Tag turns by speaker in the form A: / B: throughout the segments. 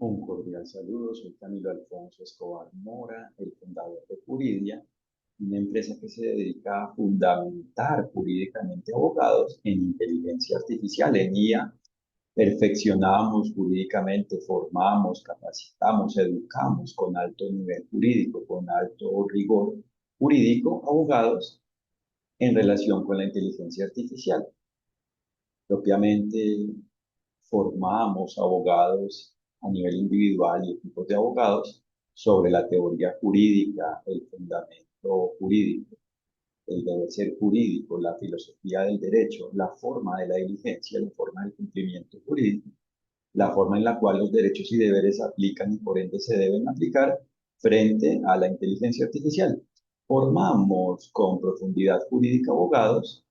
A: Un cordial saludo, soy Camilo Alfonso Escobar Mora, el fundador de Juridia, una empresa que se dedica a fundamentar jurídicamente abogados en inteligencia artificial, en IA. Perfeccionamos jurídicamente, formamos, capacitamos, educamos con alto nivel jurídico, con alto rigor jurídico, abogados en relación con la inteligencia artificial. Propiamente formamos abogados a nivel individual y equipos de abogados sobre la teoría jurídica, el fundamento jurídico, el deber ser jurídico, la filosofía del derecho, la forma de la diligencia, la forma del cumplimiento jurídico, la forma en la cual los derechos y deberes se aplican y por ende se deben aplicar frente a la inteligencia artificial. Formamos con profundidad jurídica abogados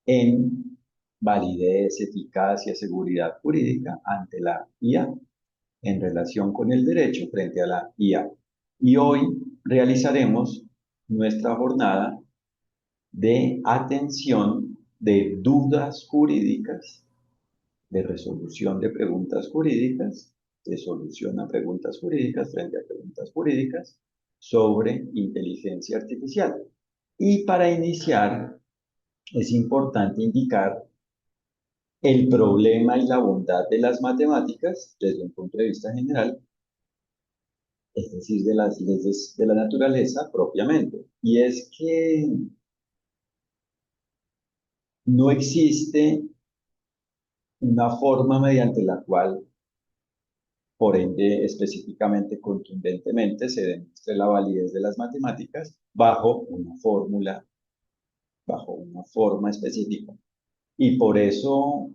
A: en validez, eficacia, seguridad jurídica ante la IA en relación con el derecho frente a la IA. Y hoy realizaremos nuestra jornada de atención de dudas jurídicas, de resolución de preguntas jurídicas, de solución a preguntas jurídicas frente a preguntas jurídicas sobre inteligencia artificial. Y para iniciar, es importante indicar el problema y la bondad de las matemáticas desde un punto de vista general, es decir, de las leyes de la naturaleza propiamente. Y es que no existe una forma mediante la cual, por ende, específicamente, contundentemente, se demuestre la validez de las matemáticas bajo una fórmula, bajo una forma específica. Y por eso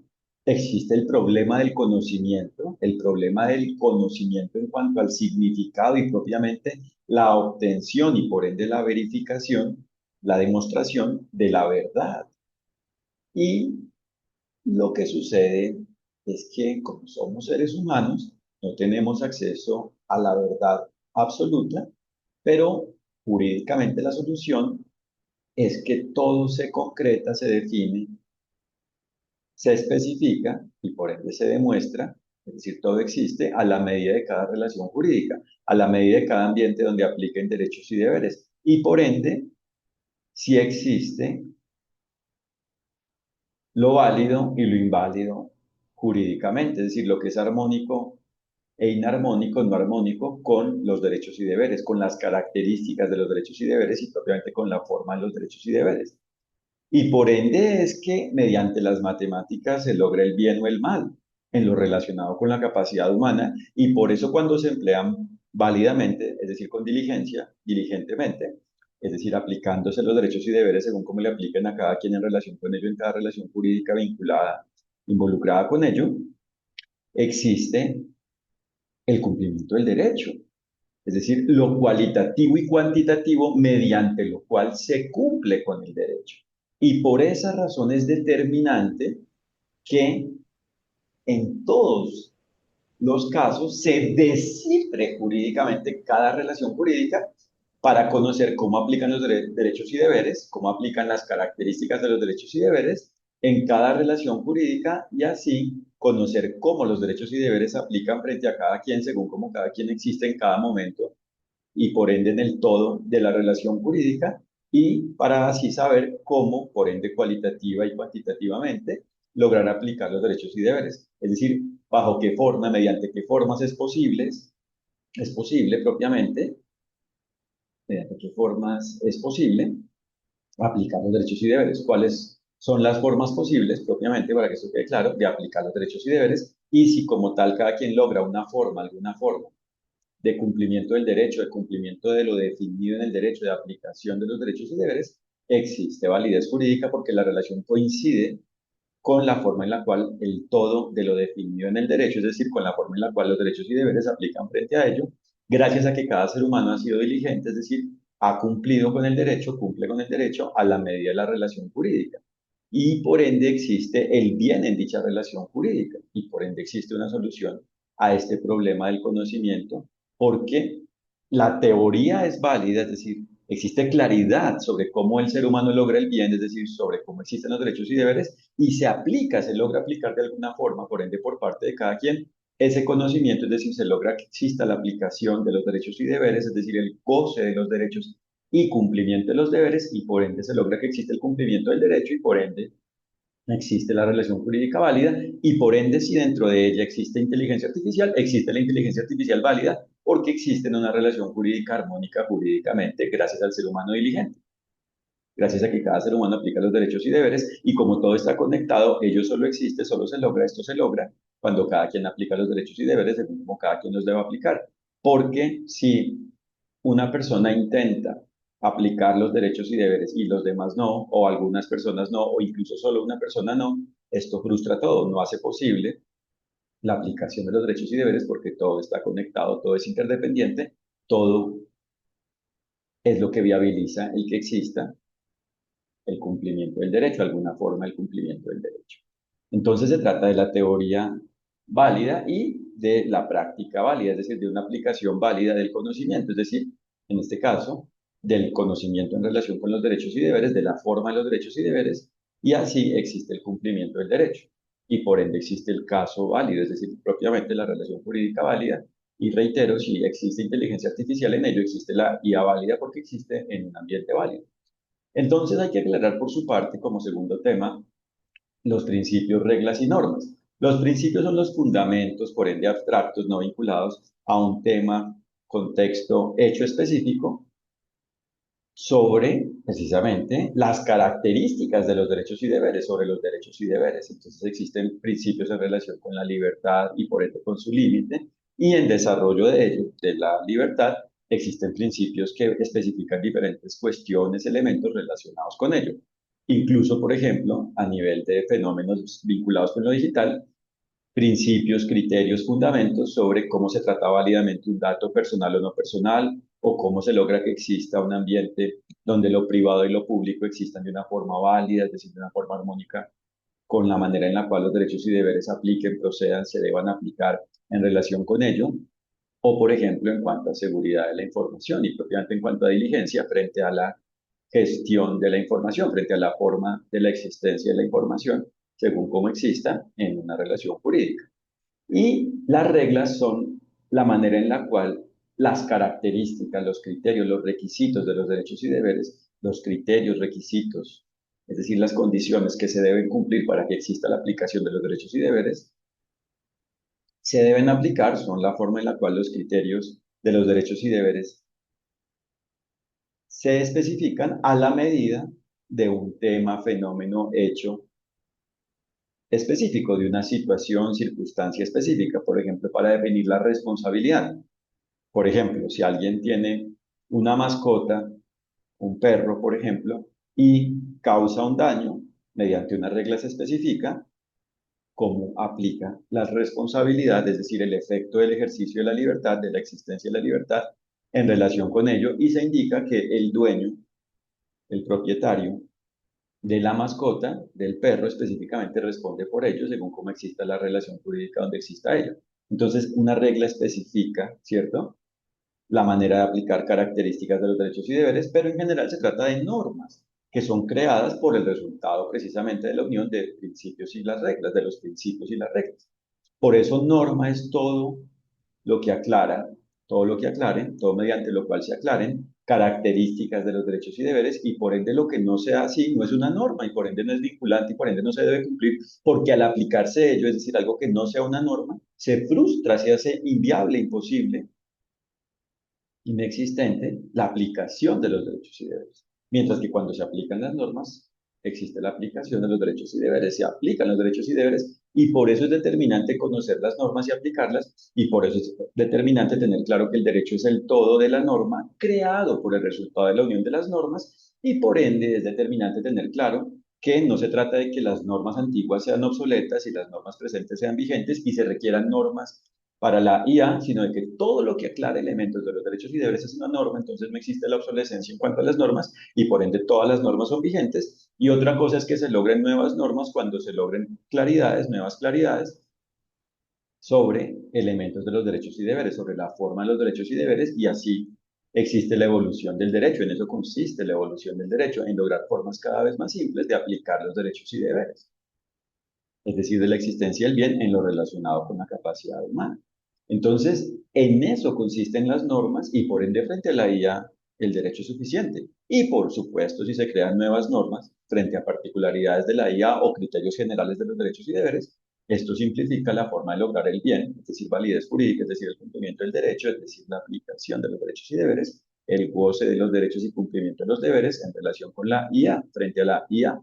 A: existe el problema del conocimiento en cuanto al significado y propiamente la obtención y por ende la verificación, la demostración de la verdad. Y lo que sucede es que como somos seres humanos, no tenemos acceso a la verdad absoluta, pero jurídicamente la solución es que todo se concreta, se define, se especifica y por ende se demuestra, es decir, todo existe a la medida de cada relación jurídica, a la medida de cada ambiente donde apliquen derechos y deberes. Y por ende, si existe lo válido y lo inválido jurídicamente, es decir, lo que es armónico e inarmónico, no armónico, con los derechos y deberes, con las características de los derechos y deberes y propiamente con la forma de los derechos y deberes. Y por ende es que mediante las matemáticas se logra el bien o el mal en lo relacionado con la capacidad humana y por eso cuando se emplean válidamente, es decir, con diligencia, diligentemente, es decir, aplicándose los derechos y deberes según cómo le apliquen a cada quien en relación con ello, en cada relación jurídica vinculada, involucrada con ello, existe el cumplimiento del derecho. Es decir, lo cualitativo y cuantitativo mediante lo cual se cumple con el derecho. Y por esa razón es determinante que en todos los casos se descifre jurídicamente cada relación jurídica para conocer cómo aplican los derechos y deberes, cómo aplican las características de los derechos y deberes en cada relación jurídica y así conocer cómo los derechos y deberes se aplican frente a cada quien según cómo cada quien existe en cada momento y por ende en el todo de la relación jurídica y para así saber cómo, por ende cualitativa y cuantitativamente, lograr aplicar los derechos y deberes. Es decir, bajo qué forma, mediante qué formas es posible propiamente, mediante qué formas es posible aplicar los derechos y deberes. ¿Cuáles son las formas posibles propiamente, para que eso quede claro, de aplicar los derechos y deberes? Y si como tal cada quien logra una forma, alguna forma de cumplimiento del derecho, de cumplimiento de lo definido en el derecho, de aplicación de los derechos y deberes, existe validez jurídica porque la relación coincide con la forma en la cual el todo de lo definido en el derecho, es decir, con la forma en la cual los derechos y deberes se aplican frente a ello, gracias a que cada ser humano ha sido diligente, es decir, ha cumplido con el derecho, cumple con el derecho a la medida de la relación jurídica. Y por ende existe el bien en dicha relación jurídica y por ende existe una solución a este problema del conocimiento porque la teoría es válida, es decir, existe claridad sobre cómo el ser humano logra el bien, es decir, sobre cómo existen los derechos y deberes, y se aplica, se logra aplicar de alguna forma, por ende, por parte de cada quien, ese conocimiento, es decir, se logra que exista la aplicación de los derechos y deberes, es decir, el goce de los derechos y cumplimiento de los deberes, y por ende se logra que existe el cumplimiento del derecho y por ende existe la relación jurídica válida y por ende si dentro de ella existe inteligencia artificial, existe la inteligencia artificial válida porque existe una relación jurídica armónica jurídicamente gracias al ser humano diligente, gracias a que cada ser humano aplica los derechos y deberes y como todo está conectado, ello solo existe, solo se logra, esto se logra cuando cada quien aplica los derechos y deberes según como cada quien los debe aplicar. Porque si una persona intenta aplicar los derechos y deberes y los demás no, o algunas personas no, o incluso solo una persona no, esto frustra todo, no hace posible la aplicación de los derechos y deberes porque todo está conectado, todo es interdependiente, todo es lo que viabiliza el que exista el cumplimiento del derecho, alguna forma el cumplimiento del derecho. Entonces se trata de la teoría válida y de la práctica válida, es decir, de una aplicación válida del conocimiento, es decir, en este caso, del conocimiento en relación con los derechos y deberes, de la forma de los derechos y deberes, y así existe el cumplimiento del derecho. Y por ende existe el caso válido, es decir, propiamente la relación jurídica válida. Y reitero, si existe inteligencia artificial en ello, existe la IA válida porque existe en un ambiente válido. Entonces hay que aclarar por su parte, como segundo tema, los principios, reglas y normas. Los principios son los fundamentos, por ende abstractos, no vinculados a un tema, contexto, hecho específico, sobre precisamente las características de los derechos y deberes, sobre los derechos y deberes. Entonces existen principios en relación con la libertad y por ende con su límite, y en desarrollo de ello, de la libertad, existen principios que especifican diferentes cuestiones, elementos relacionados con ello. Incluso, por ejemplo, a nivel de fenómenos vinculados con lo digital, principios, criterios, fundamentos sobre cómo se trata válidamente un dato personal o no personal, o cómo se logra que exista un ambiente donde lo privado y lo público existan de una forma válida, es decir, de una forma armónica, con la manera en la cual los derechos y deberes apliquen, procedan, se deban aplicar en relación con ello, o por ejemplo en cuanto a seguridad de la información y propiamente en cuanto a diligencia frente a la gestión de la información, frente a la forma de la existencia de la información, según cómo exista en una relación jurídica. Y las reglas son la manera en la cual las características, los criterios, los requisitos de los derechos y deberes, los criterios, requisitos, es decir, las condiciones que se deben cumplir para que exista la aplicación de los derechos y deberes, se deben aplicar, son la forma en la cual los criterios de los derechos y deberes se especifican a la medida de un tema, fenómeno, hecho específico, de una situación, circunstancia específica, por ejemplo, para definir la responsabilidad. Por ejemplo, si alguien tiene una mascota, un perro, por ejemplo, y causa un daño, mediante una regla se especifica cómo aplica la responsabilidad, es decir, el efecto del ejercicio de la libertad, de la existencia de la libertad en relación con ello, y se indica que el dueño, el propietario de la mascota, del perro específicamente, responde por ello según cómo exista la relación jurídica donde exista ello. Entonces, una regla especifica, ¿cierto?, la manera de aplicar características de los derechos y deberes, pero en general se trata de normas que son creadas por el resultado precisamente de la unión de principios y las reglas, de los principios y las reglas. Por eso norma es todo lo que aclara, todo lo que aclare, todo mediante lo cual se aclaren características de los derechos y deberes y por ende lo que no sea así no es una norma y por ende no es vinculante y por ende no se debe cumplir porque al aplicarse ello, es decir, algo que no sea una norma, se frustra, se hace inviable, imposible, inexistente la aplicación de los derechos y deberes. Mientras que cuando se aplican las normas, existe la aplicación de los derechos y deberes, se aplican los derechos y deberes, y por eso es determinante conocer las normas y aplicarlas, y por eso es determinante tener claro que el derecho es el todo de la norma creado por el resultado de la unión de las normas, y por ende es determinante tener claro que no se trata de que las normas antiguas sean obsoletas y las normas presentes sean vigentes y se requieran normas para la IA, sino de que todo lo que aclare elementos de los derechos y deberes es una norma, entonces no existe la obsolescencia en cuanto a las normas y por ende todas las normas son vigentes. Y otra cosa es que se logren nuevas normas cuando se logren claridades, nuevas claridades sobre elementos de los derechos y deberes, sobre la forma de los derechos y deberes y así existe la evolución del derecho. En eso consiste la evolución del derecho, en lograr formas cada vez más simples de aplicar los derechos y deberes. es decir, de la existencia del bien en lo relacionado con la capacidad humana. Entonces, en eso consisten las normas y por ende frente a la IA el derecho es suficiente. Y por supuesto, si se crean nuevas normas frente a particularidades de la IA o criterios generales de los derechos y deberes, esto simplifica la forma de lograr el bien, es decir, validez jurídica, es decir, el cumplimiento del derecho, es decir, la aplicación de los derechos y deberes, el goce de los derechos y cumplimiento de los deberes en relación con la IA frente a la IA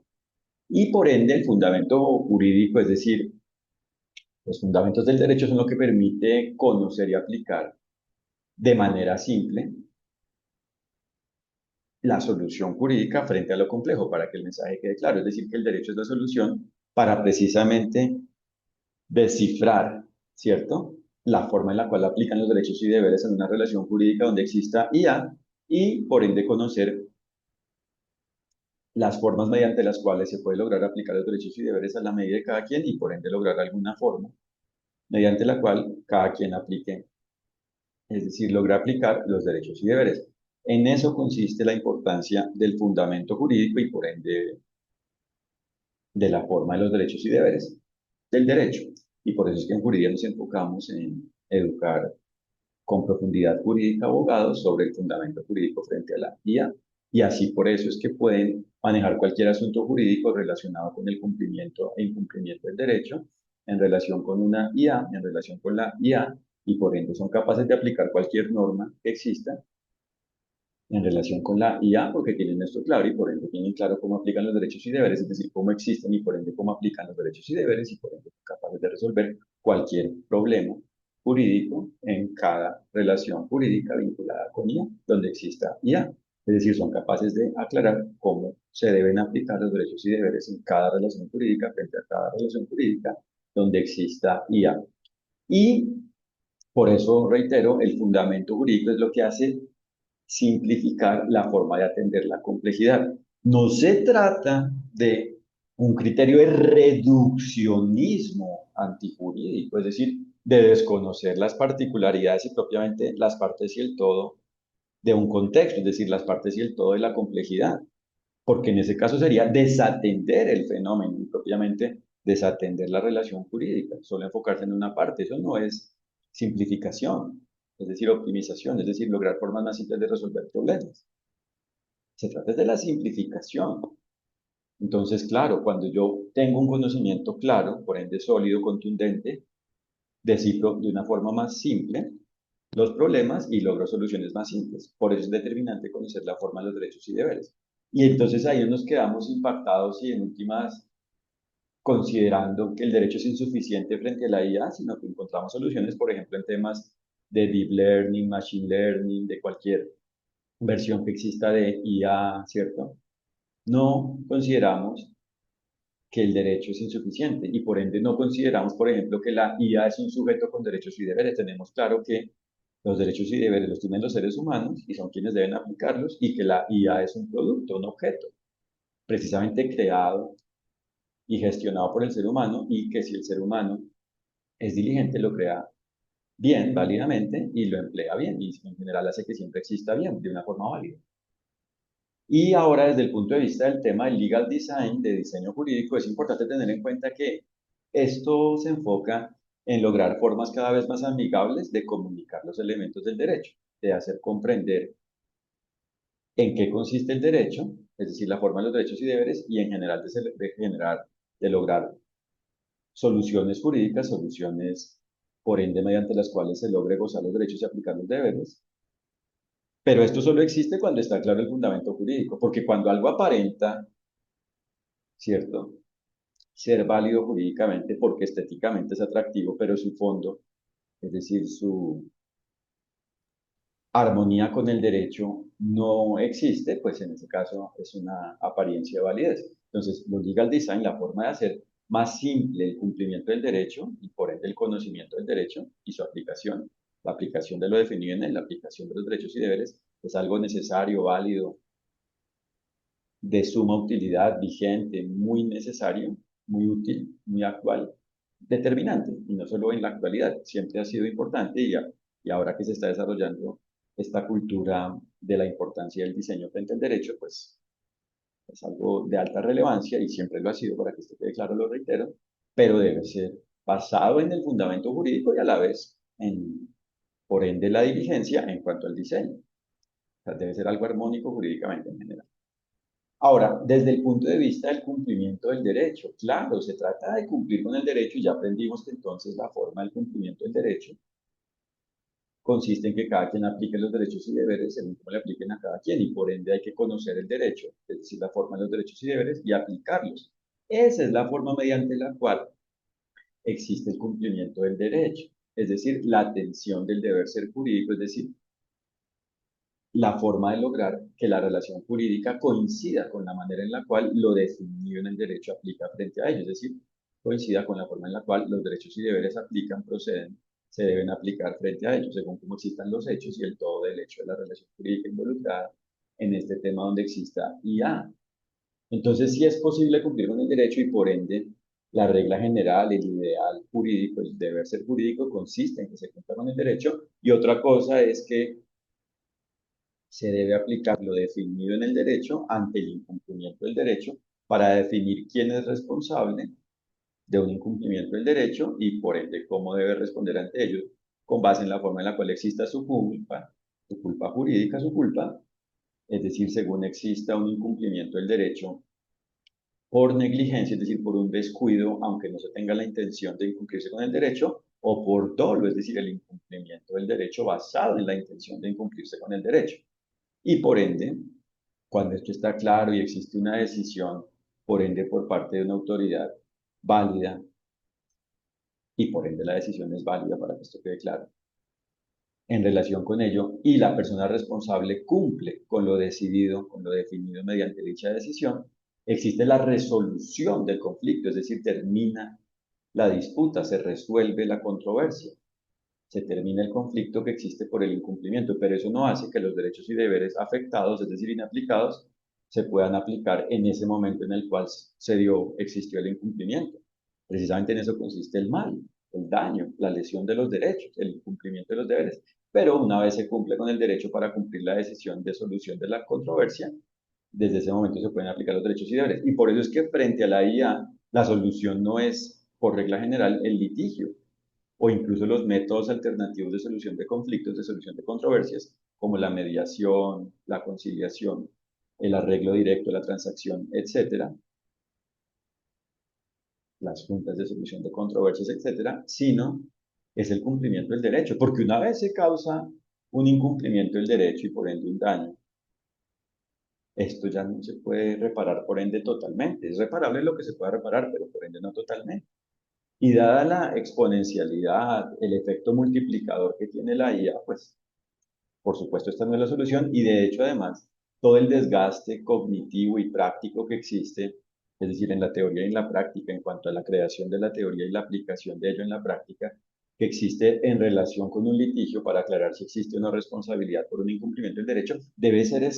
A: y por ende el fundamento jurídico, es decir, los fundamentos del derecho son lo que permite conocer y aplicar de manera simple la solución jurídica frente a lo complejo, para que el mensaje quede claro. Es decir, que el derecho es la solución para precisamente descifrar, ¿cierto? La forma en la cual aplican los derechos y deberes en una relación jurídica donde exista IA y por ende conocer las formas mediante las cuales se puede lograr aplicar los derechos y deberes a la medida de cada quien y por ende lograr alguna forma mediante la cual cada quien aplique, es decir, logra aplicar los derechos y deberes. En eso consiste la importancia del fundamento jurídico y por ende de la forma de los derechos y deberes del derecho. Y por eso es que en jurídica nos enfocamos en educar con profundidad jurídica a abogados sobre el fundamento jurídico frente a la IA. Y así por eso es que pueden manejar cualquier asunto jurídico relacionado con el cumplimiento e incumplimiento del derecho en relación con una IA, en relación con la IA, y por ende son capaces de aplicar cualquier norma que exista en relación con la IA porque tienen esto claro y por ende tienen claro cómo aplican los derechos y deberes, es decir, cómo existen y por ende cómo aplican los derechos y deberes y por ende son capaces de resolver cualquier problema jurídico en cada relación jurídica vinculada con IA, donde exista IA. Es decir, son capaces de aclarar cómo se deben aplicar los derechos y deberes en cada relación jurídica frente a cada relación jurídica donde exista IA. Y por eso, reitero, el fundamento jurídico es lo que hace simplificar la forma de atender la complejidad. No se trata de un criterio de reduccionismo antijurídico, es decir, de desconocer las particularidades y propiamente las partes y el todo de un contexto, es decir, las partes y el todo de la complejidad, porque en ese caso sería desatender el fenómeno y propiamente desatender la relación jurídica, solo enfocarse en una parte, eso no es simplificación, es decir, optimización, es decir, lograr formas más simples de resolver problemas. Se trata de la simplificación. Entonces, claro, cuando yo tengo un conocimiento claro, por ende sólido, contundente, descifro de una forma más simple los problemas y logro soluciones más simples. Por eso es determinante conocer la forma de los derechos y deberes. Y entonces ahí nos quedamos impactados y en últimas considerando que el derecho es insuficiente frente a la IA, sino que encontramos soluciones, por ejemplo, en temas de deep learning, machine learning, de cualquier versión que exista de IA, ¿cierto? No consideramos que el derecho es insuficiente y por ende no consideramos, por ejemplo, que la IA es un sujeto con derechos y deberes. Tenemos claro que los derechos y deberes los tienen los seres humanos y son quienes deben aplicarlos y que la IA es un producto, un objeto, precisamente creado y gestionado por el ser humano y que si el ser humano es diligente lo crea bien, válidamente y lo emplea bien y en general hace que siempre exista bien, de una forma válida. Y ahora, desde el punto de vista del tema del legal design, de diseño jurídico, es importante tener en cuenta que esto se enfoca en lograr formas cada vez más amigables de comunicar los elementos del derecho, de hacer comprender en qué consiste el derecho, es decir, la forma de los derechos y deberes, y en general de generar, de lograr soluciones jurídicas, soluciones por ende mediante las cuales se logre gozar los derechos y aplicar los deberes. Pero esto solo existe cuando está claro el fundamento jurídico, porque cuando algo aparenta, ¿cierto? Ser válido jurídicamente porque estéticamente es atractivo, pero su fondo, es decir, su armonía con el derecho no existe, pues en ese caso es una apariencia de validez. Entonces, los legal design, la forma de hacer más simple el cumplimiento del derecho y por ende el conocimiento del derecho y su aplicación, la aplicación de lo definido en él, la aplicación de los derechos y deberes, es algo necesario, válido, de suma utilidad, vigente, muy necesario, muy útil, muy actual, determinante, y no solo en la actualidad, siempre ha sido importante y ahora que se está desarrollando esta cultura de la importancia del diseño frente al derecho, pues es algo de alta relevancia y siempre lo ha sido, para que esto quede claro, lo reitero, pero debe ser basado en el fundamento jurídico y a la vez por ende, la diligencia en cuanto al diseño. O sea, debe ser algo armónico jurídicamente en general. Ahora, desde el punto de vista del cumplimiento del derecho, claro, se trata de cumplir con el derecho y ya aprendimos que entonces la forma del cumplimiento del derecho consiste en que cada quien aplique los derechos y deberes según como le apliquen a cada quien y por ende hay que conocer el derecho, es decir, la forma de los derechos y deberes y aplicarlos. Esa es la forma mediante la cual existe el cumplimiento del derecho, es decir, la atención del deber ser jurídico, es decir, la forma de lograr que la relación jurídica coincida con la manera en la cual lo definido en el derecho aplica frente a ello, es decir, coincida con la forma en la cual los derechos y deberes aplican, proceden, se deben aplicar frente a ellos, según cómo existan los hechos y el todo del hecho de la relación jurídica involucrada en este tema donde exista IA. Entonces, sí es posible cumplir con el derecho y por ende, la regla general, el ideal jurídico, el deber ser jurídico consiste en que se cumpla con el derecho y otra cosa es que se debe aplicar lo definido en el derecho ante el incumplimiento del derecho para definir quién es responsable de un incumplimiento del derecho y por ende cómo debe responder ante ello con base en la forma en la cual exista su culpa jurídica, su culpa, es decir, según exista un incumplimiento del derecho por negligencia, es decir, por un descuido, aunque no se tenga la intención de incumplirse con el derecho, o por dolo, es decir, el incumplimiento del derecho basado en la intención de incumplirse con el derecho. Y por ende, cuando esto está claro y existe una decisión, por ende, por parte de una autoridad válida, y por ende la decisión es válida para que esto quede claro, en relación con ello, y la persona responsable cumple con lo decidido, con lo definido mediante dicha decisión, existe la resolución del conflicto, es decir, termina la disputa, se resuelve la controversia, se termina el conflicto que existe por el incumplimiento, pero eso no hace que los derechos y deberes afectados, es decir, inaplicados, se puedan aplicar en ese momento en el cual existió el incumplimiento. Precisamente en eso consiste el mal, el daño, la lesión de los derechos, el incumplimiento de los deberes. Pero una vez se cumple con el derecho para cumplir la decisión de solución de la controversia, desde ese momento se pueden aplicar los derechos y deberes. Y por eso es que frente a la IA, la solución no es, por regla general, el litigio, o incluso los métodos alternativos de solución de conflictos, de solución de controversias, como la mediación, la conciliación, el arreglo directo, la transacción, etcétera, las juntas de solución de controversias, etcétera, sino es el cumplimiento del derecho, porque una vez se causa un incumplimiento del derecho y por ende un daño, esto ya no se puede reparar por ende totalmente. Es reparable lo que se pueda reparar, pero por ende no totalmente. Y dada la exponencialidad, el efecto multiplicador que tiene la IA, pues por supuesto, esta no es la solución y de hecho, además, todo el desgaste cognitivo y práctico que existe, es decir, en la teoría y en la práctica, en cuanto a la creación de la teoría y la aplicación de ello en la práctica, que existe en relación con un litigio para aclarar si existe una responsabilidad por un incumplimiento del derecho, debe ser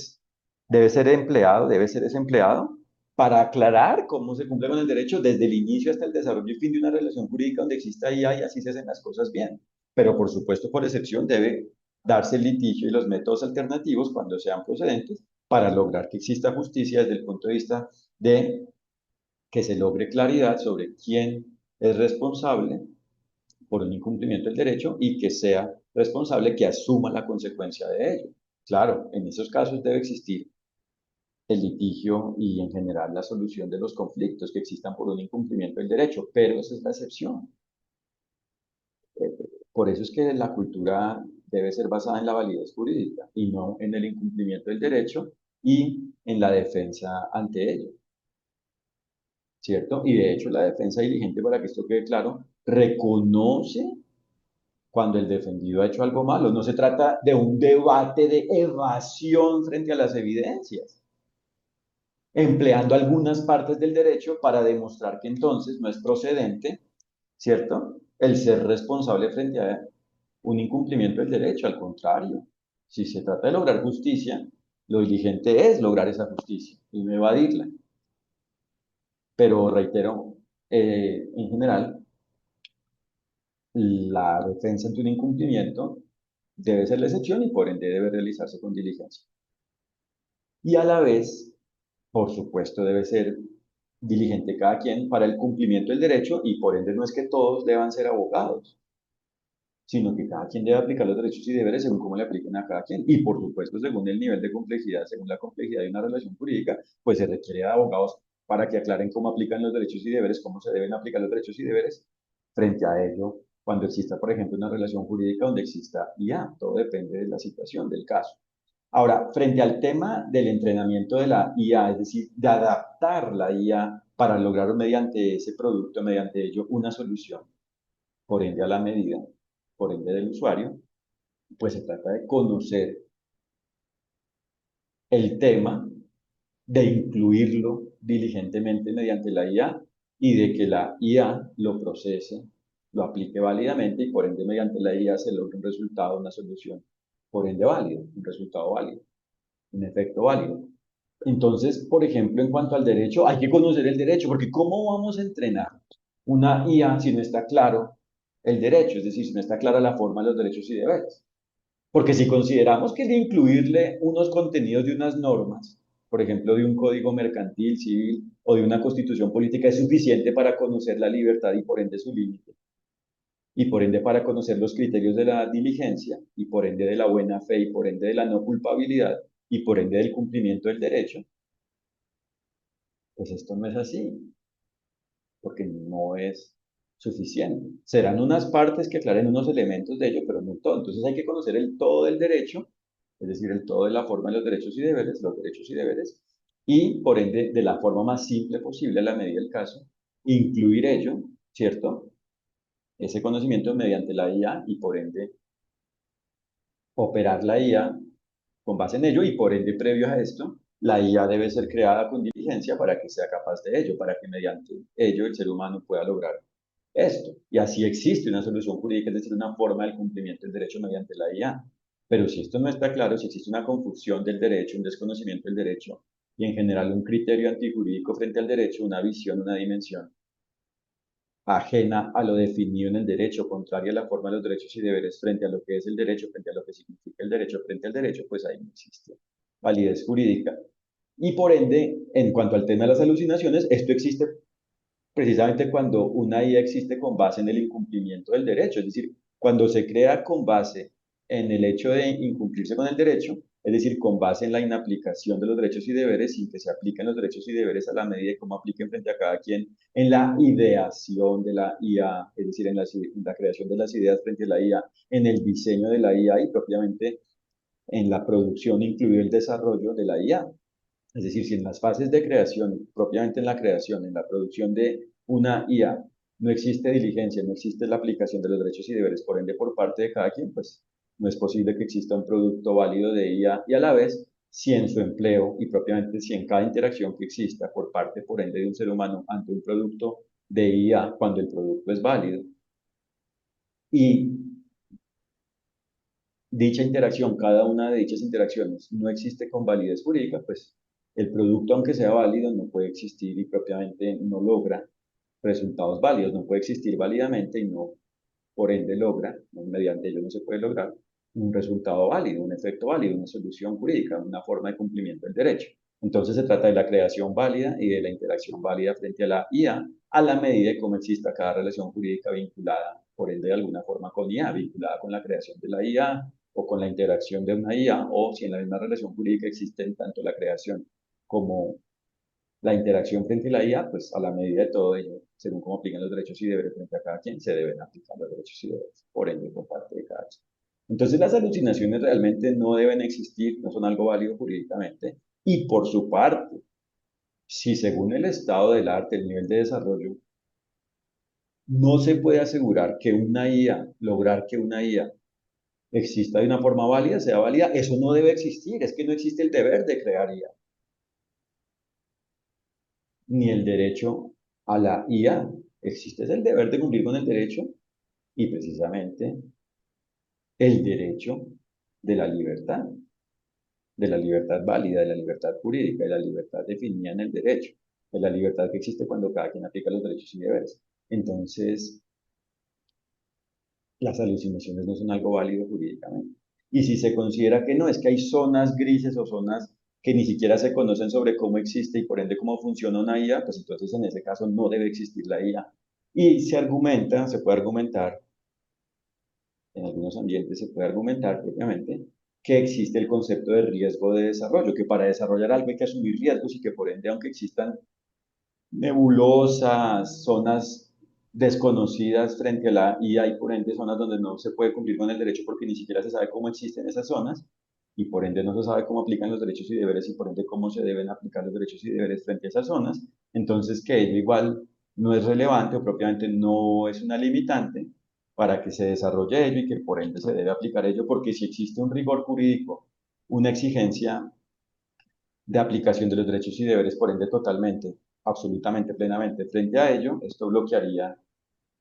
A: desempleado para aclarar cómo se cumple con el derecho desde el inicio hasta el desarrollo y fin de una relación jurídica donde exista IA y así se hacen las cosas bien. Pero por supuesto, por excepción, debe darse el litigio y los métodos alternativos cuando sean procedentes para lograr que exista justicia desde el punto de vista de que se logre claridad sobre quién es responsable por un incumplimiento del derecho y que sea responsable que asuma la consecuencia de ello. Claro, en esos casos debe existir el litigio y en general la solución de los conflictos que existan por un incumplimiento del derecho, pero esa es la excepción. Por eso es que la cultura debe ser basada en la validez jurídica y no en el incumplimiento del derecho y en la defensa ante ello, ¿cierto? Y de hecho la defensa diligente, para que esto quede claro, reconoce cuando el defendido ha hecho algo malo. No se trata de un debate de evasión frente a las evidencias, empleando algunas partes del derecho para demostrar que entonces no es procedente, ¿cierto? El ser responsable frente a un incumplimiento del derecho, al contrario. Si se trata de lograr justicia, lo diligente es lograr esa justicia y no evadirla. Pero reitero, en general, la defensa ante un incumplimiento debe ser la excepción y por ende debe realizarse con diligencia. Y a la vez, por supuesto, debe ser diligente cada quien para el cumplimiento del derecho y por ende no es que todos deban ser abogados, sino que cada quien debe aplicar los derechos y deberes según cómo le apliquen a cada quien. Y por supuesto, según el nivel de complejidad, según la complejidad de una relación jurídica, pues se requiere de abogados para que aclaren cómo aplican los derechos y deberes, cómo se deben aplicar los derechos y deberes frente a ello cuando exista, por ejemplo, una relación jurídica donde exista IA. Todo depende de la situación, del caso. Ahora, frente al tema del entrenamiento de la IA, es decir, de adaptar la IA para lograr mediante ese producto, mediante ello, una solución, por ende a la medida, por ende del usuario, pues se trata de conocer el tema, de incluirlo diligentemente mediante la IA y de que la IA lo procese, lo aplique válidamente y por ende mediante la IA se logre un resultado, una solución, por ende válido, un resultado válido, un efecto válido. Entonces, por ejemplo, en cuanto al derecho, hay que conocer el derecho, porque ¿cómo vamos a entrenar una IA si no está claro el derecho? Es decir, si no está clara la forma de los derechos y deberes. Porque si consideramos que de incluirle unos contenidos de unas normas, por ejemplo, de un código mercantil, civil o de una constitución política, es suficiente para conocer la libertad y por ende su límite, y por ende para conocer los criterios de la diligencia, y por ende de la buena fe, y por ende de la no culpabilidad, y por ende del cumplimiento del derecho, pues esto no es así, porque no es suficiente. Serán unas partes que aclaren unos elementos de ello, pero no todo. Entonces hay que conocer el todo del derecho, es decir, el todo de la forma de los derechos y deberes, y por ende, de la forma más simple posible, a la medida del caso, incluir ello, ¿cierto? Ese conocimiento mediante la IA y por ende operar la IA con base en ello y por ende, previo a esto, la IA debe ser creada con diligencia para que sea capaz de ello, para que mediante ello el ser humano pueda lograr esto. Y así existe una solución jurídica, es decir, una forma del cumplimiento del derecho mediante la IA. Pero si esto no está claro, si existe una confusión del derecho, un desconocimiento del derecho y en general un criterio antijurídico frente al derecho, una visión, una dimensión ajena a lo definido en el derecho, contraria a la forma de los derechos y deberes frente a lo que es el derecho, frente a lo que significa el derecho frente al derecho, pues ahí no existe validez jurídica. Y por ende, en cuanto al tema de las alucinaciones, esto existe precisamente cuando una IA existe con base en el incumplimiento del derecho, es decir, cuando se crea con base en el hecho de incumplirse con el derecho, es decir, con base en la inaplicación de los derechos y deberes sin que se apliquen los derechos y deberes a la medida de cómo apliquen frente a cada quien, en la ideación de la IA, es decir, en la creación de las ideas frente a la IA, en el diseño de la IA y propiamente en la producción, incluido el desarrollo de la IA. Es decir, si en las fases de creación, propiamente en la creación, en la producción de una IA, no existe diligencia, no existe la aplicación de los derechos y deberes, por ende, por parte de cada quien, pues no es posible que exista un producto válido de IA y a la vez, si en su empleo y propiamente si en cada interacción que exista por parte, por ende, de un ser humano ante un producto de IA, cuando el producto es válido y dicha interacción, cada una de dichas interacciones no existe con validez jurídica, pues el producto, aunque sea válido, no puede existir y propiamente no logra resultados válidos, no puede existir válidamente y no, por ende, logra, mediante ello no se puede lograr un resultado válido, un efecto válido, una solución jurídica, una forma de cumplimiento del derecho. Entonces se trata de la creación válida y de la interacción válida frente a la IA, a la medida de cómo exista cada relación jurídica vinculada, por ende, de alguna forma con IA, vinculada con la creación de la IA o con la interacción de una IA, o si en la misma relación jurídica existen tanto la creación como la interacción frente a la IA, pues a la medida de todo ello, según cómo aplican los derechos y deberes frente a cada quien, se deben aplicar los derechos y deberes, por ende, por parte de cada quien. Entonces las alucinaciones realmente no deben existir, no son algo válido jurídicamente, y por su parte, si según el estado del arte, el nivel de desarrollo, no se puede asegurar que una IA, lograr que una IA exista de una forma válida, sea válida, eso no debe existir, es que no existe el deber de crear IA, ni el derecho a la IA. Existe el deber de cumplir con el derecho y precisamente el derecho de de la libertad válida, de la libertad jurídica, de la libertad definida en el derecho, de la libertad que existe cuando cada quien aplica los derechos y deberes. Entonces, las alucinaciones no son algo válido jurídicamente. Y si se considera que no, es que hay zonas grises o zonas que ni siquiera se conocen sobre cómo existe y por ende cómo funciona una IA, pues entonces en ese caso no debe existir la IA. Y se argumenta, se puede argumentar, en algunos ambientes se puede argumentar propiamente, que existe el concepto de riesgo de desarrollo, que para desarrollar algo hay que asumir riesgos y que por ende, aunque existan nebulosas, zonas desconocidas frente a la IA y por ende zonas donde no se puede cumplir con el derecho porque ni siquiera se sabe cómo existen esas zonas y por ende no se sabe cómo aplican los derechos y deberes y por ende cómo se deben aplicar los derechos y deberes frente a esas zonas. Entonces, que ello igual no es relevante o propiamente no es una limitante para que se desarrolle ello y que por ende se debe aplicar ello porque si existe un rigor jurídico, una exigencia de aplicación de los derechos y deberes, por ende totalmente, absolutamente, plenamente. Frente a ello, esto bloquearía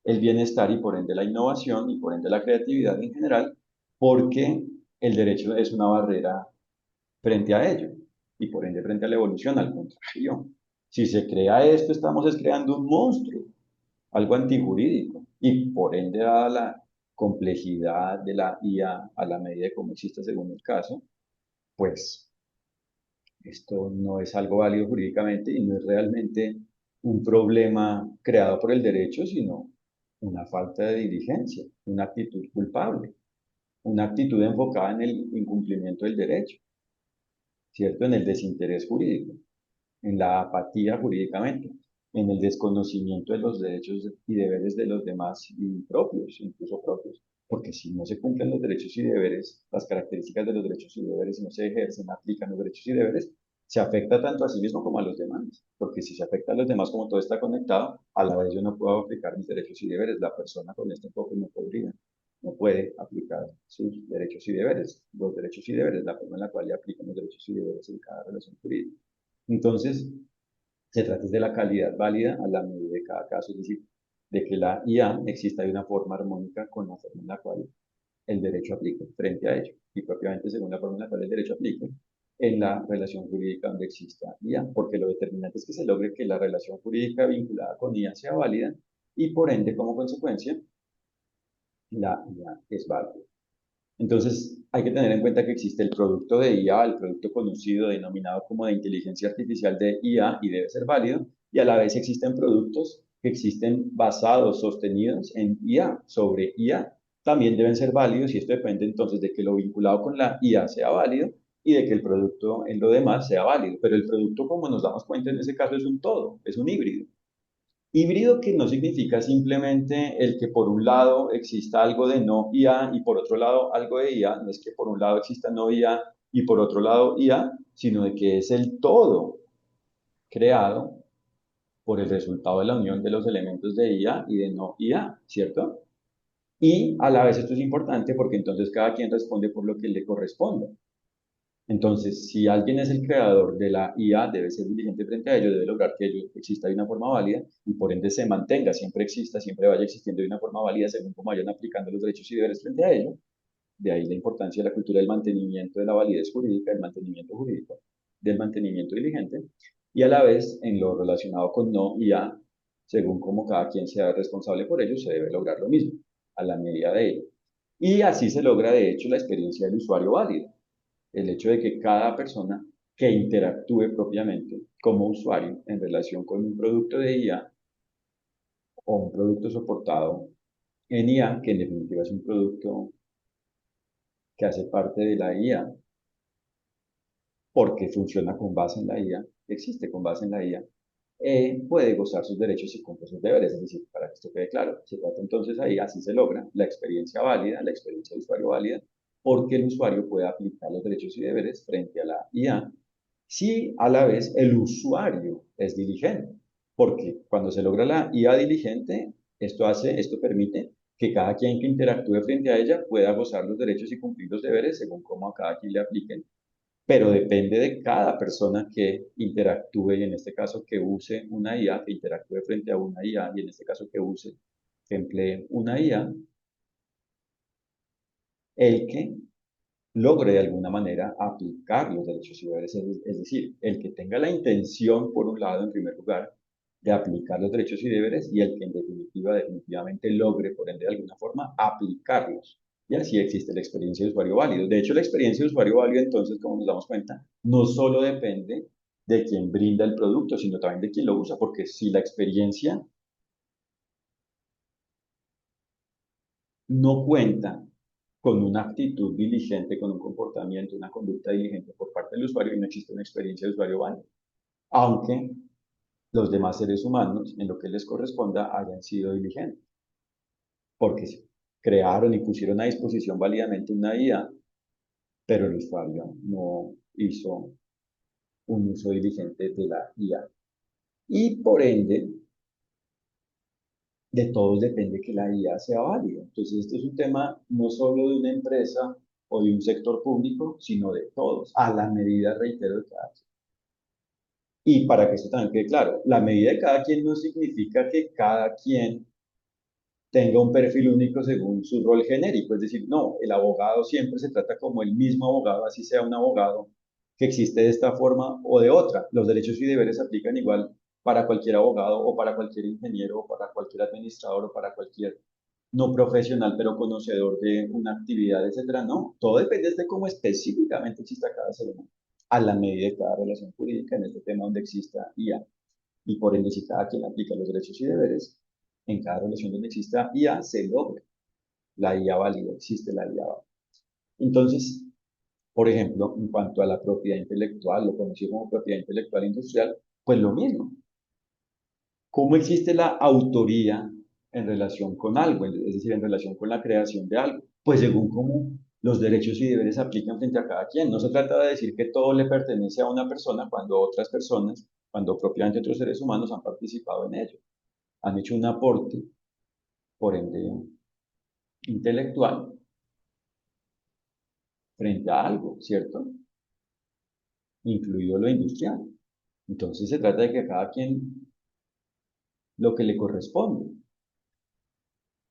A: el bienestar y por ende la innovación y por ende la creatividad en general, porque el derecho es una barrera frente a ello y por ende frente a la evolución, al contrario. Si se crea esto, estamos creando un monstruo, algo antijurídico y por ende dada la complejidad de la IA a la medida de cómo existe según el caso, pues esto no es algo válido jurídicamente y no es realmente un problema creado por el derecho, sino una falta de diligencia, una actitud culpable, una actitud enfocada en el incumplimiento del derecho, ¿cierto? En el desinterés jurídico, en la apatía jurídicamente, en el desconocimiento de los derechos y deberes de los demás y propios, incluso propios. Porque si no se cumplen los derechos y deberes, las características de los derechos y deberes, si no se ejercen, aplican los derechos y deberes, se afecta tanto a sí mismo como a los demás. Porque si se afecta a los demás, como todo está conectado, a la vez yo no puedo aplicar mis derechos y deberes. La persona con este enfoque no podría, no puede aplicar sus derechos y deberes. Los derechos y deberes, la forma en la cual le aplican los derechos y deberes en cada relación jurídica. Entonces, se trata de la calidad válida a la medida de cada caso, es decir, de que la IA exista de una forma armónica con la forma en la cual el derecho aplica frente a ello, y propiamente según la forma en la cual el derecho aplique en la relación jurídica donde exista IA, porque lo determinante es que se logre que la relación jurídica vinculada con IA sea válida y por ende, como consecuencia, la IA es válida. Entonces, hay que tener en cuenta que existe el producto de IA, el producto conocido, denominado como de inteligencia artificial de IA, y debe ser válido, y a la vez existen productos que existen basados, sostenidos en IA, sobre IA, también deben ser válidos, y esto depende entonces de que lo vinculado con la IA sea válido y de que el producto en lo demás sea válido. Pero el producto, como nos damos cuenta en ese caso, es un todo, es un híbrido. Híbrido que no significa simplemente el que por un lado exista algo de no IA y por otro lado algo de IA, no es que por un lado exista no IA y por otro lado IA, sino de que es el todo creado por el resultado de la unión de los elementos de IA y de no IA, ¿cierto? Y a la vez esto es importante porque entonces cada quien responde por lo que le corresponde. Entonces, si alguien es el creador de la IA, debe ser diligente frente a ello, debe lograr que ello exista de una forma válida y por ende se mantenga, siempre exista, siempre vaya existiendo de una forma válida según cómo vayan aplicando los derechos y deberes frente a ello. De ahí la importancia de la cultura del mantenimiento de la validez jurídica, del mantenimiento jurídico, del mantenimiento diligente y a la vez en lo relacionado con no IA, según cómo cada quien sea responsable por ello, se debe lograr lo mismo, a la medida de ello. Y así se logra, de hecho, la experiencia del usuario válida el hecho de que cada persona que interactúe propiamente como usuario en relación con un producto de IA o un producto soportado en IA, que en definitiva es un producto que hace parte de la IA, porque funciona con base en la IA, existe con base en la IA, puede gozar sus derechos y cumplir sus deberes. Es decir, para que esto quede claro, se trata entonces ahí, así se logra la experiencia válida, la experiencia de usuario válida, porque el usuario puede aplicar los derechos y deberes frente a la IA si a la vez el usuario es diligente. Porque cuando se logra la IA diligente, esto permite que cada quien que interactúe frente a ella pueda gozar los derechos y cumplir los deberes según cómo a cada quien le apliquen, pero depende de cada persona que interactúe y en este caso que use una IA, que interactúe frente a una IA y en este caso que emplee una IA, el que logre de alguna manera aplicar los derechos y deberes, es decir, el que tenga la intención, por un lado, en primer lugar, de aplicar los derechos y deberes y el que en definitiva, definitivamente logre, por ende, de alguna forma, aplicarlos. Y así existe la experiencia de usuario válido. De hecho, la experiencia de usuario válido, entonces, como nos damos cuenta, no solo depende de quien brinda el producto, sino también de quien lo usa, porque si la experiencia no cuenta con una actitud diligente, con un comportamiento, una conducta diligente por parte del usuario, y no existe una experiencia de usuario válida. Aunque los demás seres humanos, en lo que les corresponda, hayan sido diligentes, porque crearon y pusieron a disposición válidamente una IA, pero el usuario no hizo un uso diligente de la IA. Y por ende, de todos depende que la IA sea válida. Entonces, este es un tema no solo de una empresa o de un sector público, sino de todos, a la medida, reitero, de cada quien. Y para que esto también quede claro, la medida de cada quien no significa que cada quien tenga un perfil único según su rol genérico. Es decir, no, el abogado siempre se trata como el mismo abogado, así sea un abogado que existe de esta forma o de otra. Los derechos y deberes se aplican igual para cualquier abogado o para cualquier ingeniero o para cualquier administrador o para cualquier no profesional, pero conocedor de una actividad, etcétera. No, todo depende de cómo específicamente exista cada ser humano, a la medida de cada relación jurídica en este tema donde exista IA. Y por ende, si cada quien aplica los derechos y deberes, en cada relación donde exista IA, se logra la IA válida, existe la IA válida. Entonces, por ejemplo, en cuanto a la propiedad intelectual, lo conocido como propiedad intelectual industrial, pues lo mismo. ¿Cómo existe la autoría en relación con algo? Es decir, en relación con la creación de algo. Pues según cómo los derechos y deberes se aplican frente a cada quien. No se trata de decir que todo le pertenece a una persona cuando otras personas, cuando propiamente otros seres humanos han participado en ello, han hecho un aporte, por ende, intelectual frente a algo, ¿cierto? Incluido lo industrial. Entonces se trata de que cada quien lo que le corresponde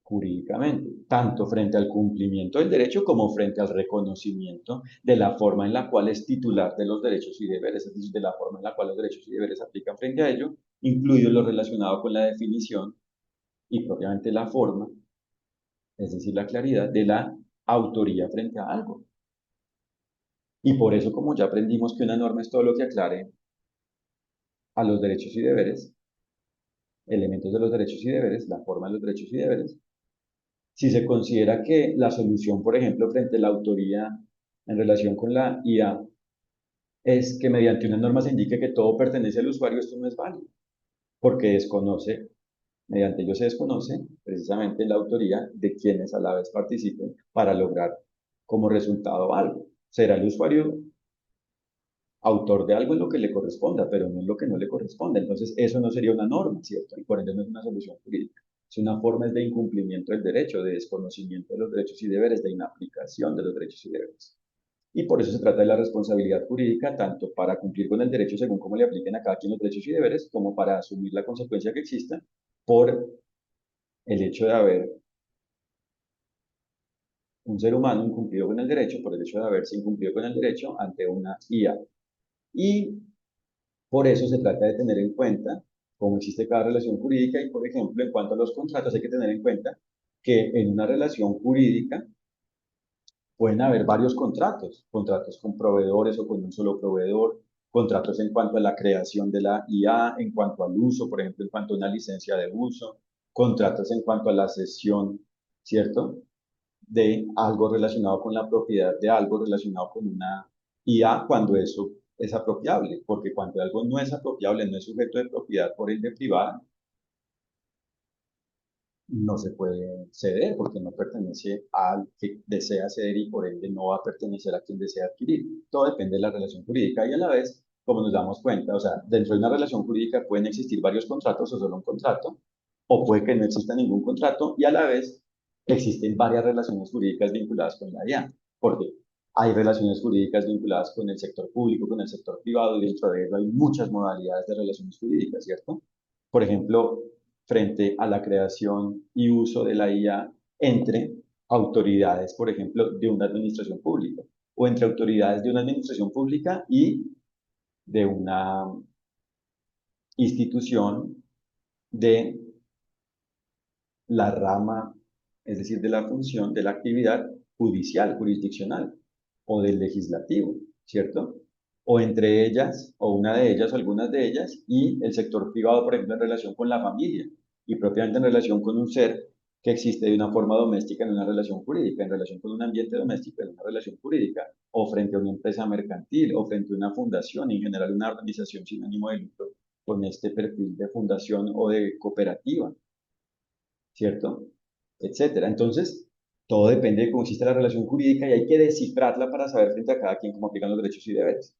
A: jurídicamente, tanto frente al cumplimiento del derecho como frente al reconocimiento de la forma en la cual es titular de los derechos y deberes, es decir, de la forma en la cual los derechos y deberes se aplican frente a ello, incluido lo relacionado con la definición y propiamente la forma, es decir, la claridad de la autoría frente a algo. Y por eso, como ya aprendimos que una norma es todo lo que aclare a los derechos y deberes, elementos de los derechos y deberes, la forma de los derechos y deberes, si se considera que la solución, por ejemplo, frente a la autoría en relación con la IA, es que mediante una norma se indique que todo pertenece al usuario, esto no es válido, porque desconoce, mediante ello se desconoce precisamente la autoría de quienes a la vez participen para lograr como resultado algo. Será el usuario autor de algo en lo que le corresponda, pero no en lo que no le corresponde. Entonces, eso no sería una norma, ¿cierto? Y por ende no es una solución jurídica. Es una forma de incumplimiento del derecho, de desconocimiento de los derechos y deberes, de inaplicación de los derechos y deberes. Y por eso se trata de la responsabilidad jurídica, tanto para cumplir con el derecho según cómo le apliquen a cada quien los derechos y deberes, como para asumir la consecuencia que exista por el hecho de haber un ser humano incumplido con el derecho, por el hecho de haberse incumplido con el derecho ante una IA. Y por eso se trata de tener en cuenta cómo existe cada relación jurídica y, por ejemplo, en cuanto a los contratos, hay que tener en cuenta que en una relación jurídica pueden haber varios contratos, contratos con proveedores o con un solo proveedor, contratos en cuanto a la creación de la IA, en cuanto al uso, por ejemplo, en cuanto a una licencia de uso, contratos en cuanto a la cesión, ¿cierto? De algo relacionado con la propiedad de algo relacionado con una IA cuando eso es apropiable, porque cuando algo no es apropiable, no es sujeto de propiedad por ende privada, no se puede ceder porque no pertenece al que desea ceder y por ende no va a pertenecer a quien desea adquirir. Todo depende de la relación jurídica y a la vez, como nos damos cuenta, o sea, dentro de una relación jurídica pueden existir varios contratos o solo un contrato, o puede que no exista ningún contrato y a la vez existen varias relaciones jurídicas vinculadas con la IA, porque hay relaciones jurídicas vinculadas con el sector público, con el sector privado y dentro de ello hay muchas modalidades de relaciones jurídicas, ¿cierto? Por ejemplo, frente a la creación y uso de la IA entre autoridades, por ejemplo, de una administración pública, o entre autoridades de una administración pública y de una institución de la rama, es decir, de la función, de la actividad judicial, jurisdiccional, o del legislativo, ¿cierto? O entre ellas, o una de ellas, o algunas de ellas, y el sector privado, por ejemplo, en relación con la familia, y propiamente en relación con un ser que existe de una forma doméstica en una relación jurídica, en relación con un ambiente doméstico en una relación jurídica, o frente a una empresa mercantil, o frente a una fundación, en general una organización sin ánimo de lucro, con este perfil de fundación o de cooperativa, ¿cierto? Etcétera. Entonces, todo depende de cómo existe la relación jurídica y hay que descifrarla para saber frente a cada quien cómo aplican los derechos y deberes.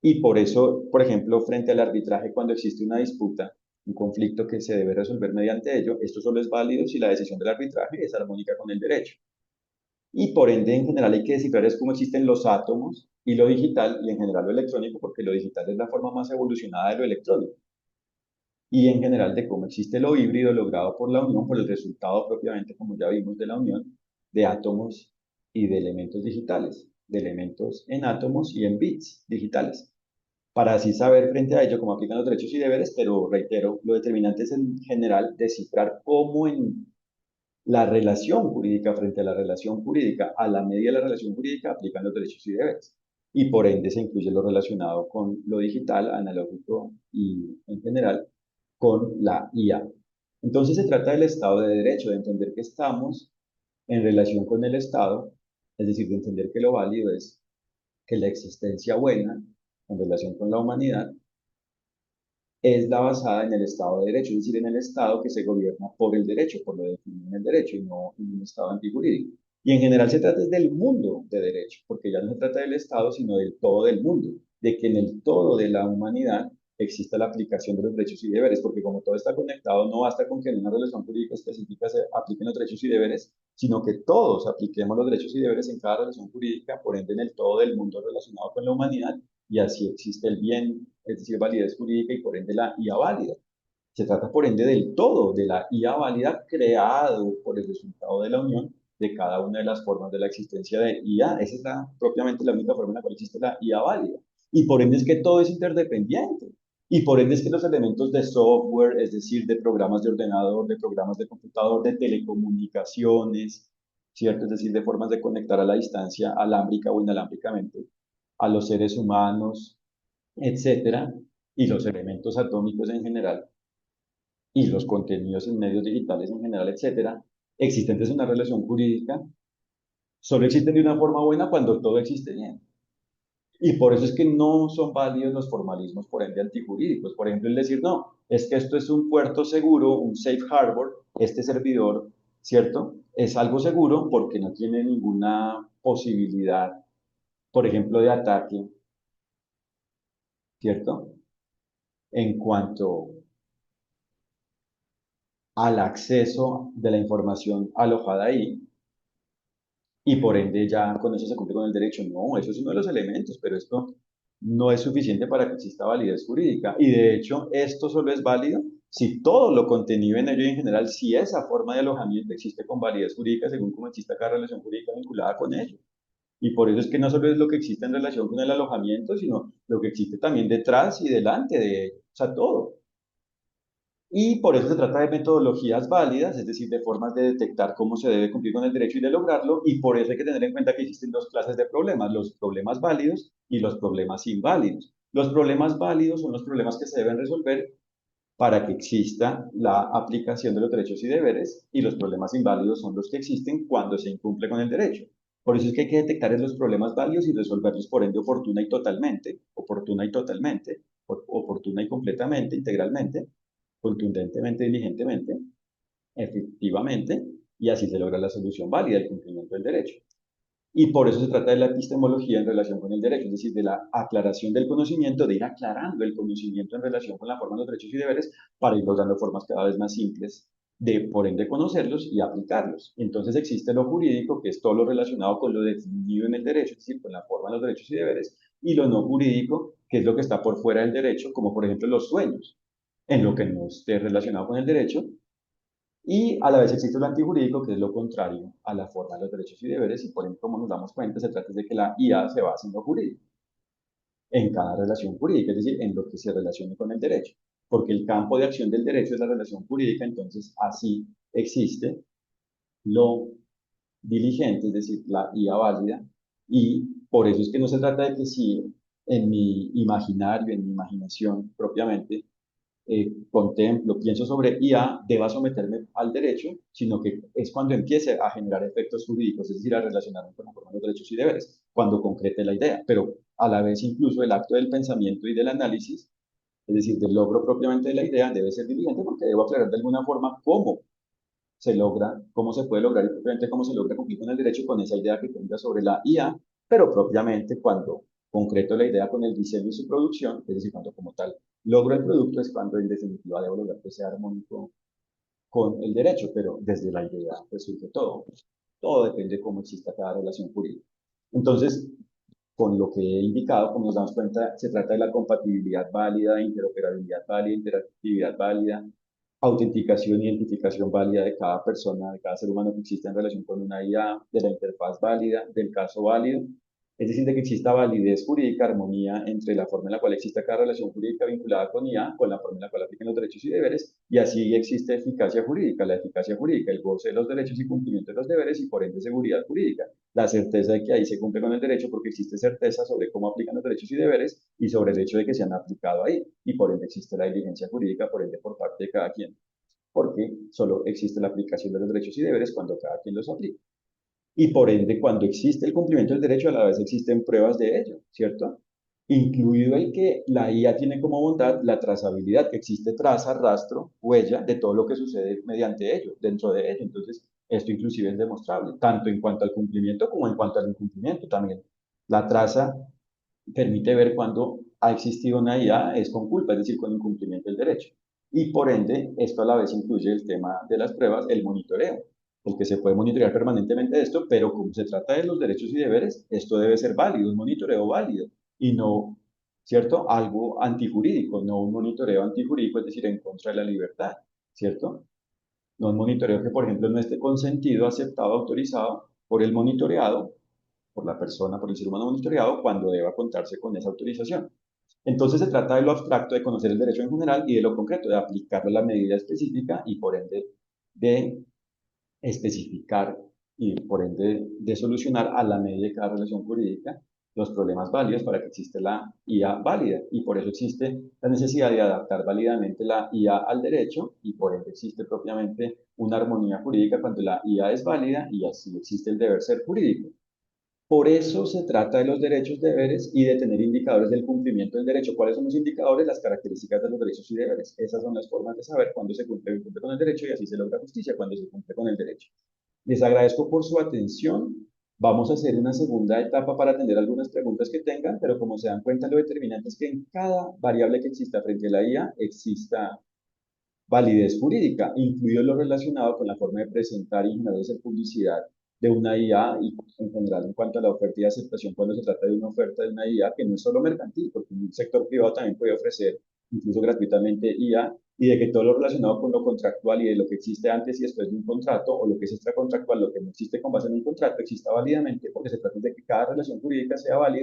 A: Y por eso, por ejemplo, frente al arbitraje, cuando existe una disputa, un conflicto que se debe resolver mediante ello, esto solo es válido si la decisión del arbitraje es armónica con el derecho. Y por ende, en general, hay que descifrar es cómo existen los átomos y lo digital, y en general lo electrónico, porque lo digital es la forma más evolucionada de lo electrónico. Y en general de cómo existe lo híbrido logrado por la unión, por el resultado propiamente, como ya vimos, de la unión de átomos y de elementos digitales, de elementos en átomos y en bits digitales, para así saber frente a ello cómo aplican los derechos y deberes, pero reitero, lo determinante es en general descifrar cómo en la relación jurídica frente a la relación jurídica, a la medida de la relación jurídica, aplican los derechos y deberes. Y por ende se incluye lo relacionado con lo digital, analógico y en general con la IA. Entonces se trata del Estado de Derecho, de entender que estamos en relación con el Estado, es decir, de entender que lo válido es que la existencia buena en relación con la humanidad es la basada en el Estado de Derecho, es decir, en el Estado que se gobierna por el derecho, por lo definido en el derecho y no en un Estado antijurídico. Y en general se trata del mundo de derecho, porque ya no se trata del Estado, sino del todo del mundo, de que en el todo de la humanidad exista la aplicación de los derechos y deberes, porque como todo está conectado, no basta con que en una relación jurídica específica se apliquen los derechos y deberes, sino que todos apliquemos los derechos y deberes en cada relación jurídica, por ende en el todo del mundo relacionado con la humanidad, y así existe el bien, es decir, validez jurídica y por ende la IA válida. Se trata por ende del todo, de la IA válida creado por el resultado de la unión de cada una de las formas de la existencia de IA. Esa es propiamente la única forma en la cual existe la IA válida. Y por ende es que todo es interdependiente. Y por ende es que los elementos de software, es decir, de programas de ordenador, de programas de computador, de telecomunicaciones, ¿cierto? Es decir, de formas de conectar a la distancia alámbrica o inalámbricamente a los seres humanos, etcétera, y los elementos atómicos en general, y los contenidos en medios digitales en general, etcétera, existentes en una relación jurídica, solo existen de una forma buena cuando todo existe bien. Y por eso es que no son válidos los formalismos, por ende, antijurídicos. Por ejemplo, el decir, no, es que esto es un puerto seguro, un safe harbor, este servidor, ¿cierto? Es algo seguro porque no tiene ninguna posibilidad, por ejemplo, de ataque, ¿cierto? En cuanto al acceso de la información alojada ahí y por ende ya con eso se cumple con el derecho. No, eso es uno de los elementos, pero esto no es suficiente para que exista validez jurídica. Y de hecho, esto solo es válido si todo lo contenido en ello y en general, si esa forma de alojamiento existe con validez jurídica según como exista cada relación jurídica vinculada con ello. Y por eso es que no solo es lo que existe en relación con el alojamiento, sino lo que existe también detrás y delante de ello. O sea, todo. Y por eso se trata de metodologías válidas, es decir, de formas de detectar cómo se debe cumplir con el derecho y de lograrlo, y por eso hay que tener en cuenta que existen dos clases de problemas, los problemas válidos y los problemas inválidos. Los problemas válidos son los problemas que se deben resolver para que exista la aplicación de los derechos y deberes, y los problemas inválidos son los que existen cuando se incumple con el derecho. Por eso es que hay que detectar los problemas válidos y resolverlos por ende oportuna y totalmente, oportuna y completamente, integralmente, contundentemente, diligentemente, efectivamente, y así se logra la solución válida, el cumplimiento del derecho. Y por eso se trata de la epistemología en relación con el derecho, es decir, de la aclaración del conocimiento, de ir aclarando el conocimiento en relación con la forma de los derechos y deberes para ir logrando formas cada vez más simples de, por ende, conocerlos y aplicarlos. Entonces existe lo jurídico, que es todo lo relacionado con lo definido en el derecho, es decir, con la forma de los derechos y deberes, y lo no jurídico, que es lo que está por fuera del derecho, como por ejemplo los sueños, en lo que no esté relacionado con el derecho, y a la vez existe lo antijurídico, que es lo contrario a la forma de los derechos y deberes, y por ejemplo, como nos damos cuenta, se trata de que la IA se basa en lo jurídico, en cada relación jurídica, es decir, en lo que se relacione con el derecho, porque el campo de acción del derecho es la relación jurídica, entonces así existe lo diligente, es decir, la IA válida, y por eso es que no se trata de que si en mi imaginario, en mi imaginación propiamente, contemplo, pienso sobre IA, deba someterme al derecho, sino que es cuando empiece a generar efectos jurídicos, es decir, a relacionarme con la forma de los derechos y deberes, cuando concrete la idea, pero a la vez incluso el acto del pensamiento y del análisis, es decir, del logro propiamente de la idea, debe ser diligente porque debo aclarar de alguna forma cómo se logra, cómo se puede lograr y propiamente cómo se logra cumplir con el derecho con esa idea que tenga sobre la IA, pero propiamente cuando concreto la idea con el diseño y su producción, es decir, cuando como tal logro el producto, es cuando en definitiva debo lograr que sea armónico con el derecho, pero desde la idea pues surge todo. Todo depende de cómo exista cada relación jurídica. Entonces, con lo que he indicado, como nos damos cuenta, se trata de la compatibilidad válida, interoperabilidad válida, interactividad válida, autenticación e identificación válida de cada persona, de cada ser humano que existe en relación con una IA, de la interfaz válida, del caso válido, es decir, de que exista validez jurídica, armonía entre la forma en la cual existe cada relación jurídica vinculada con IA, con la forma en la cual aplican los derechos y deberes, y así existe eficacia jurídica, la eficacia jurídica, el goce de los derechos y cumplimiento de los deberes y por ende seguridad jurídica, la certeza de que ahí se cumple con el derecho porque existe certeza sobre cómo aplican los derechos y deberes y sobre el hecho de que se han aplicado ahí, y por ende existe la diligencia jurídica, por ende por parte de cada quien, porque solo existe la aplicación de los derechos y deberes cuando cada quien los aplica. Y por ende, cuando existe el cumplimiento del derecho, a la vez existen pruebas de ello, ¿cierto? Incluido el que la IA tiene como bondad la trazabilidad, que existe traza, rastro, huella de todo lo que sucede mediante ello, dentro de ello. Entonces, esto inclusive es demostrable, tanto en cuanto al cumplimiento como en cuanto al incumplimiento también. La traza permite ver cuando ha existido una IA es con culpa, es decir, con incumplimiento del derecho. Y por ende, esto a la vez incluye el tema de las pruebas, el monitoreo, el que se puede monitorear permanentemente esto, pero como se trata de los derechos y deberes, esto debe ser válido, un monitoreo válido, y no, ¿cierto? Algo antijurídico, no un monitoreo antijurídico, es decir, en contra de la libertad, ¿cierto? No un monitoreo que, por ejemplo, no esté consentido, aceptado, autorizado por el monitoreado, por la persona, por el ser humano monitoreado, cuando deba contarse con esa autorización. Entonces se trata de lo abstracto, de conocer el derecho en general y de lo concreto, de aplicarlo a la medida específica y por ende de especificar y por ende de solucionar a la medida de cada relación jurídica los problemas válidos para que exista la IA válida. Y por eso existe la necesidad de adaptar válidamente la IA al derecho y por ende existe propiamente una armonía jurídica cuando la IA es válida y así existe el deber ser jurídico. Por eso se trata de los derechos, deberes y de tener indicadores del cumplimiento del derecho. ¿Cuáles son los indicadores? Las características de los derechos y deberes. Esas son las formas de saber cuándo se cumple, con el derecho y así se logra justicia cuando se cumple con el derecho. Les agradezco por su atención. Vamos a hacer una segunda etapa para atender algunas preguntas que tengan, pero como se dan cuenta, lo determinante es que en cada variable que exista frente a la IA exista validez jurídica, incluido lo relacionado con la forma de presentar y generar esa publicidad de una IA y en general en cuanto a la oferta y aceptación cuando se trata de una oferta de una IA que no es solo mercantil, porque un sector privado también puede ofrecer incluso gratuitamente IA y de que todo lo relacionado con lo contractual y de lo que existe antes y después de un contrato o lo que es extracontractual, lo que no existe con base en un contrato, exista válidamente porque se trata de que cada relación jurídica sea válida